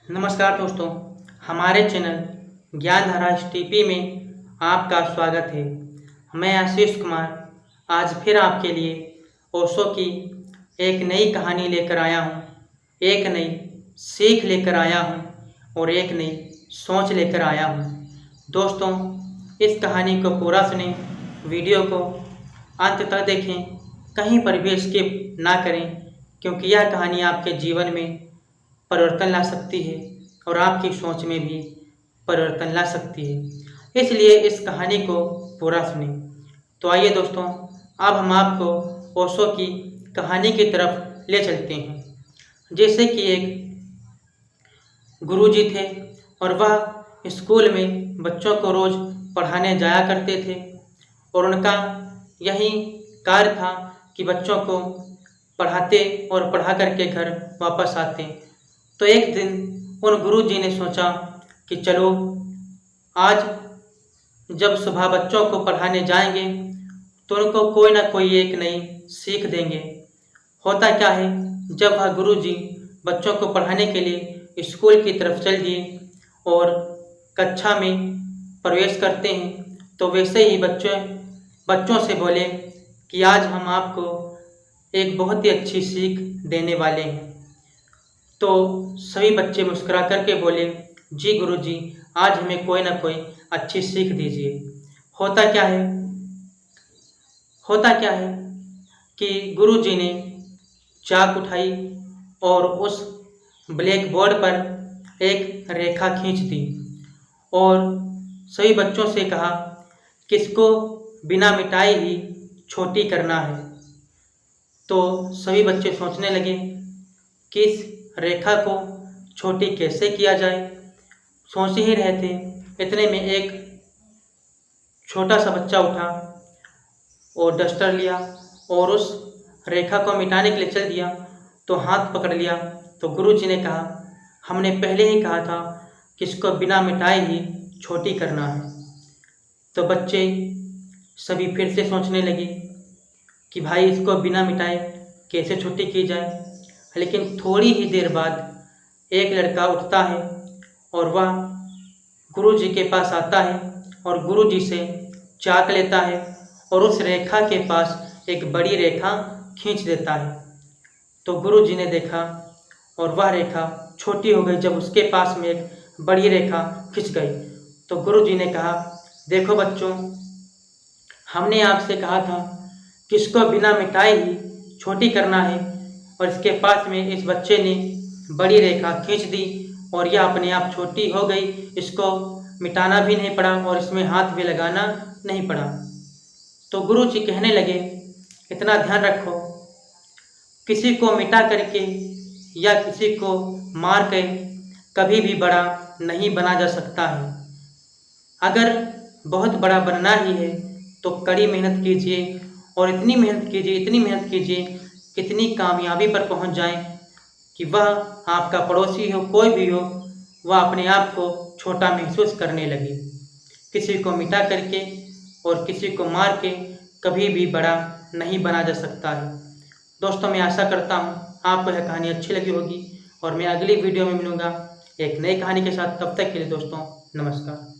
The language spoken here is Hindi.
नमस्कार दोस्तों, हमारे चैनल ज्ञानधारा एसटीपी में आपका स्वागत है। मैं आशीष कुमार आज फिर आपके लिए ओशो की एक नई कहानी लेकर आया हूँ, एक नई सीख लेकर आया हूँ और एक नई सोच लेकर आया हूँ। दोस्तों, इस कहानी को पूरा सुनें, वीडियो को अंत तक देखें, कहीं पर भी स्किप ना करें, क्योंकि यह कहानी आपके जीवन में परिवर्तन ला सकती है और आपकी सोच में भी परिवर्तन ला सकती है। इसलिए इस कहानी को पूरा सुनें। तो आइए दोस्तों, अब हम आपको ओशो की कहानी की तरफ ले चलते हैं। जैसे कि एक गुरुजी थे और वह स्कूल में बच्चों को रोज़ पढ़ाने जाया करते थे और उनका यही कार्य था कि बच्चों को पढ़ाते और पढ़ा करके घर वापस आते। तो एक दिन उन गुरुजी ने सोचा कि चलो आज जब सुबह बच्चों को पढ़ाने जाएंगे तो उनको कोई ना कोई एक नई सीख देंगे। होता क्या है, जब वह गुरुजी बच्चों को पढ़ाने के लिए स्कूल की तरफ चल दिए और कक्षा में प्रवेश करते हैं तो वैसे ही बच्चों से बोले कि आज हम आपको एक बहुत ही अच्छी सीख देने वाले हैं। तो सभी बच्चे मुस्कुरा करके बोले, जी गुरुजी, आज हमें कोई ना कोई अच्छी सीख दीजिए। होता क्या है कि गुरुजी ने चाक उठाई और उस ब्लैक बोर्ड पर एक रेखा खींच दी और सभी बच्चों से कहा कि इसको बिना मिटाए ही छोटी करना है। तो सभी बच्चे सोचने लगे कि इस रेखा को छोटी कैसे किया जाए। सोच ही रहे थे, इतने में एक छोटा सा बच्चा उठा और डस्टर लिया और उस रेखा को मिटाने के लिए चल दिया। तो हाथ पकड़ लिया तो गुरुजी ने कहा, हमने पहले ही कहा था कि इसको बिना मिटाए ही छोटी करना है। तो बच्चे सभी फिर से सोचने लगे कि भाई इसको बिना मिटाए कैसे छोटी की जाए। लेकिन थोड़ी ही देर बाद एक लड़का उठता है और वह गुरुजी के पास आता है और गुरुजी से चाक लेता है और उस रेखा के पास एक बड़ी रेखा खींच देता है। तो गुरुजी ने देखा और वह रेखा छोटी हो गई जब उसके पास में एक बड़ी रेखा खिंच गई। तो गुरुजी ने कहा, देखो बच्चों, हमने आपसे कहा था कि इसको बिना मिटाए ही छोटी करना है और इसके पास में इस बच्चे ने बड़ी रेखा खींच दी और यह अपने आप छोटी हो गई। इसको मिटाना भी नहीं पड़ा और इसमें हाथ भी लगाना नहीं पड़ा। तो गुरुजी कहने लगे, इतना ध्यान रखो, किसी को मिटा करके या किसी को मार कर कभी भी बड़ा नहीं बना जा सकता है। अगर बहुत बड़ा बनना ही है तो कड़ी मेहनत कीजिए और इतनी मेहनत कीजिए कितनी कामयाबी पर पहुंच जाएं कि वह आपका पड़ोसी हो, कोई भी हो, वह अपने आप को छोटा महसूस करने लगे। किसी को मिटा करके और किसी को मार के कभी भी बड़ा नहीं बना जा सकता है। दोस्तों, मैं आशा करता हूँ आपको यह कहानी अच्छी लगी होगी और मैं अगली वीडियो में मिलूँगा एक नई कहानी के साथ। तब तक के लिए दोस्तों, नमस्कार।